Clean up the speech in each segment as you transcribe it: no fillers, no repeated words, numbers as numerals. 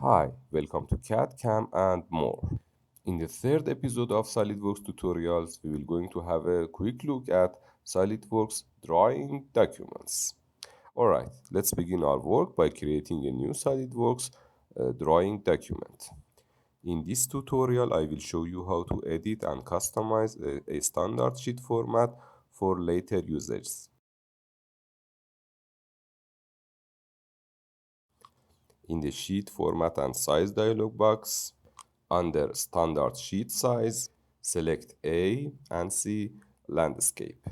Hi, welcome to CAD, CAM and more. In the third episode of Solidworks tutorials, we will going to have a quick look at Solidworks drawing documents. Alright, let's begin our work by creating a new Solidworks drawing document. In this tutorial, I will show you how to edit and customize a standard sheet format for later users. In the sheet format and size dialog box, under standard sheet size, select A and C landscape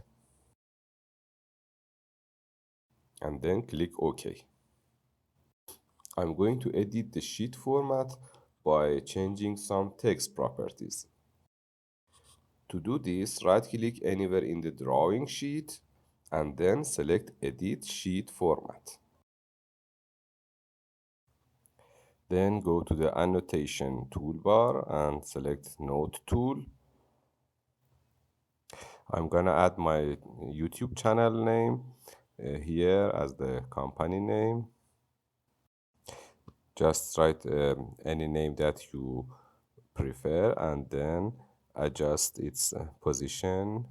and then click OK. I'm going to edit the sheet format by changing some text properties. To do this, right click anywhere in the drawing sheet and then select Edit Sheet Format. Then go to the annotation toolbar and select Note tool. I'm gonna add my YouTube channel name here as the company name. Just write any name that you prefer and then adjust its position.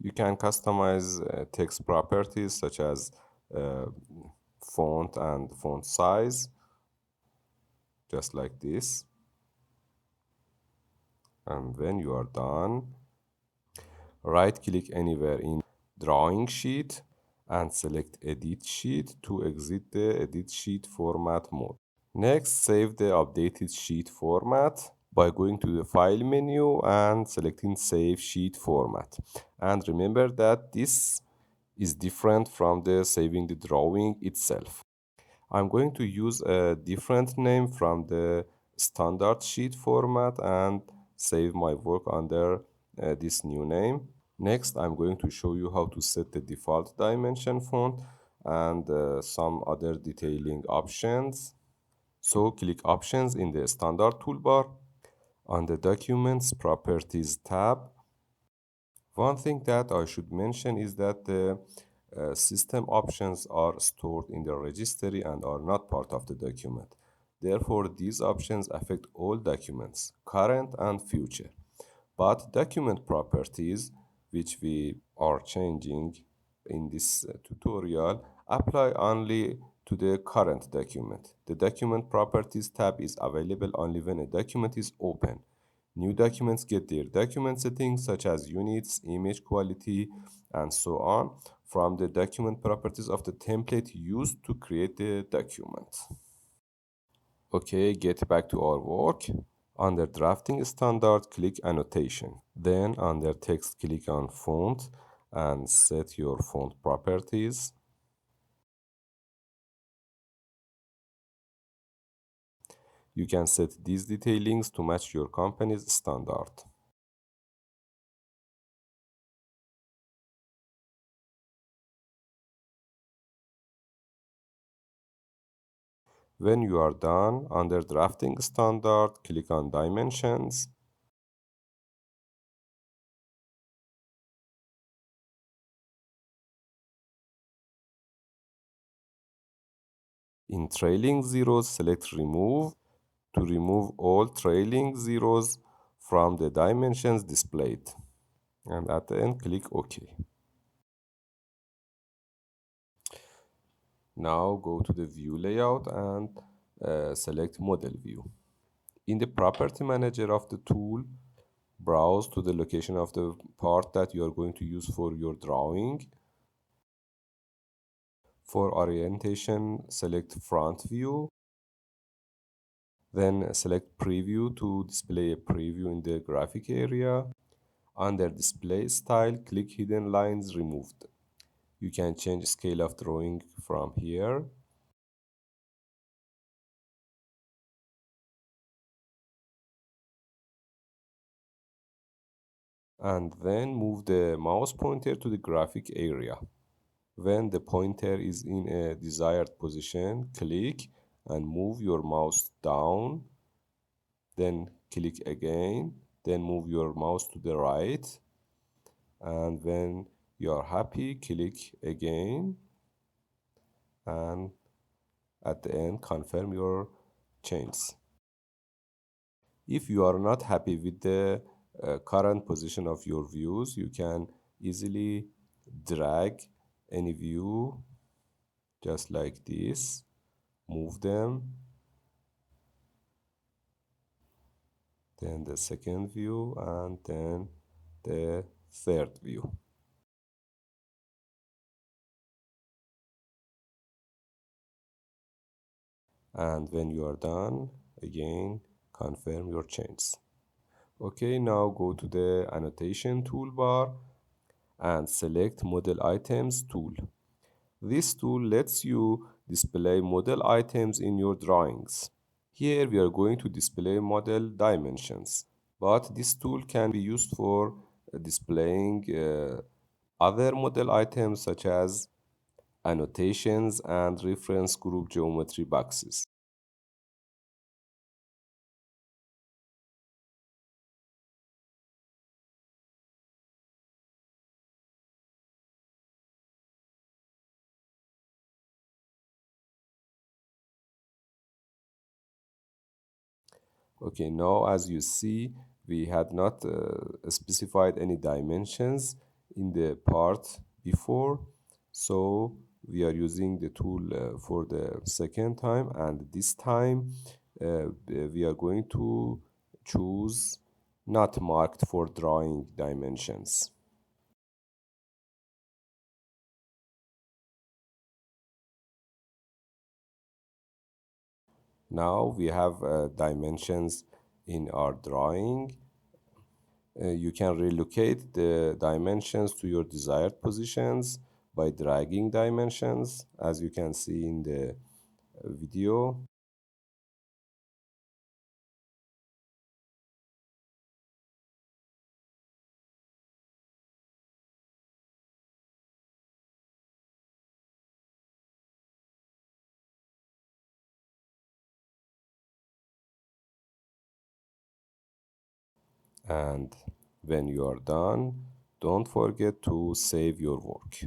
You can customize text properties such as uh, font and font size, just like this. And when you are done, right click anywhere in drawing sheet and select edit sheet to exit the edit sheet format mode. Next, save the updated sheet format by going to the file menu and selecting save sheet format. And remember that this is different from the saving the drawing itself. I'm going to use a different name from the standard sheet format and save my work under this new name. Next, I'm going to show you how to set the default dimension font and some other detailing options. So click Options in the Standard toolbar. On the Documents Properties tab, one thing that I should mention is that the system options are stored in the registry and are not part of the document. Therefore, these options affect all documents, current and future. But document properties, which we are changing in this tutorial, apply only to the current document. The document properties tab is available only when a document is open. New documents get their document settings such as units, image quality, and so on from the document properties of the template used to create the document. Okay, get back to our work. Under drafting standard, click annotation. Then under text, click on font and set your font properties. You can set these detailings to match your company's standard. When you are done, under drafting standard, click on dimensions. In trailing zeros, select remove to remove all trailing zeros from the dimensions displayed. And at the end, click OK. Now go to the view layout and select model view. In the property manager of the tool, browse to the location of the part that you are going to use for your drawing. For orientation, select front view. Then select preview to display a preview in the graphic area. Under display style, click hidden lines removed. You can change scale of drawing from here. And then move the mouse pointer to the graphic area. When the pointer is in a desired position, click and move your mouse down, then click again, then move your mouse to the right, and when you are happy, click again, and at the end, confirm your changes. If you are not happy with the current position of your views, you can easily drag any view just like this, move them, then the second view, and then the third view. And when you are done, again, confirm your changes. Okay, now go to the annotation toolbar and select model items tool. This tool lets you display model items in your drawings. Here we are going to display model dimensions, but this tool can be used for displaying other model items such as annotations and reference group geometry boxes. Okay, now as you see, we had not specified any dimensions in the part before, so we are using the tool for the second time, and this time we are going to choose not marked for drawing dimensions. Now we have dimensions in our drawing. You can relocate the dimensions to your desired positions by dragging dimensions, as you can see in the video. And when you are done, don't forget to save your work.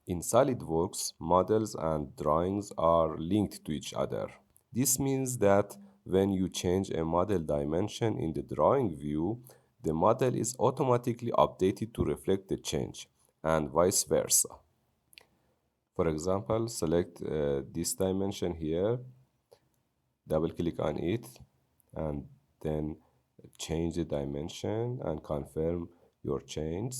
In SolidWorks, models and drawings are linked to each other. This means that when you change a model dimension in the drawing view, the model is automatically updated to reflect the change, and vice versa. For example, select this dimension here, double click on it, and then change the dimension and confirm your change,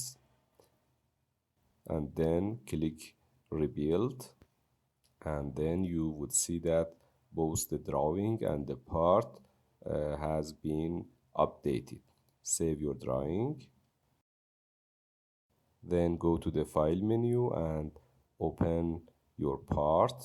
and then click rebuild, and then you would see that both the drawing and the part has been updated. Save your drawing, then go to the file menu and open your part.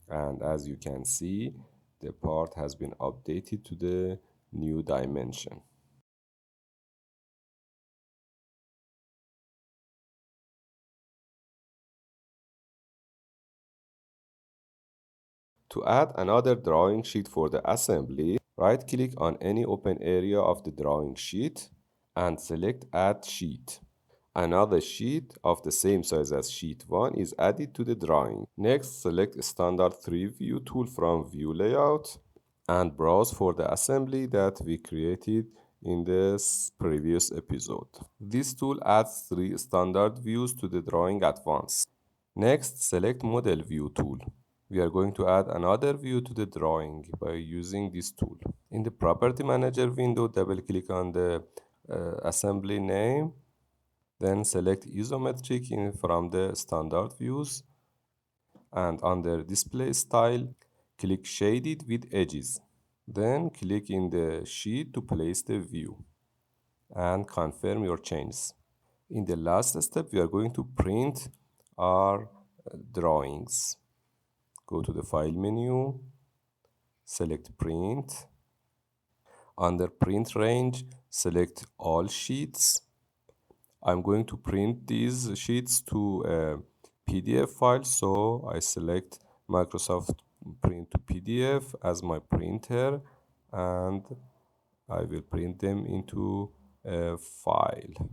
And as you can see, the part has been updated to the new dimension. To add another drawing sheet for the assembly, right-click on any open area of the drawing sheet and select Add Sheet. Another sheet of the same size as sheet 1 is added to the drawing. Next, select Standard 3 View tool from View Layout and browse for the assembly that we created in this previous episode. This tool adds 3 standard views to the drawing at once. Next, select Model View tool. We are going to add another view to the drawing by using this tool. In the Property Manager window, double-click on the assembly name, then select Isometric from the Standard Views, and under Display Style, click Shaded with Edges. Then click in the sheet to place the view and confirm your changes. In the last step, we are going to print our drawings. Go to the File menu, select Print. Under Print Range, select All Sheets. I'm going to print these sheets to a PDF file, so I select Microsoft Print to PDF as my printer, and I will print them into a file.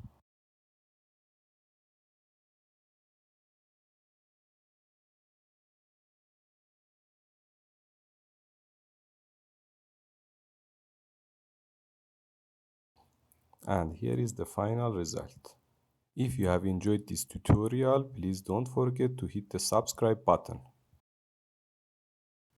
And here is the final result. If you have enjoyed this tutorial, please don't forget to hit the subscribe button.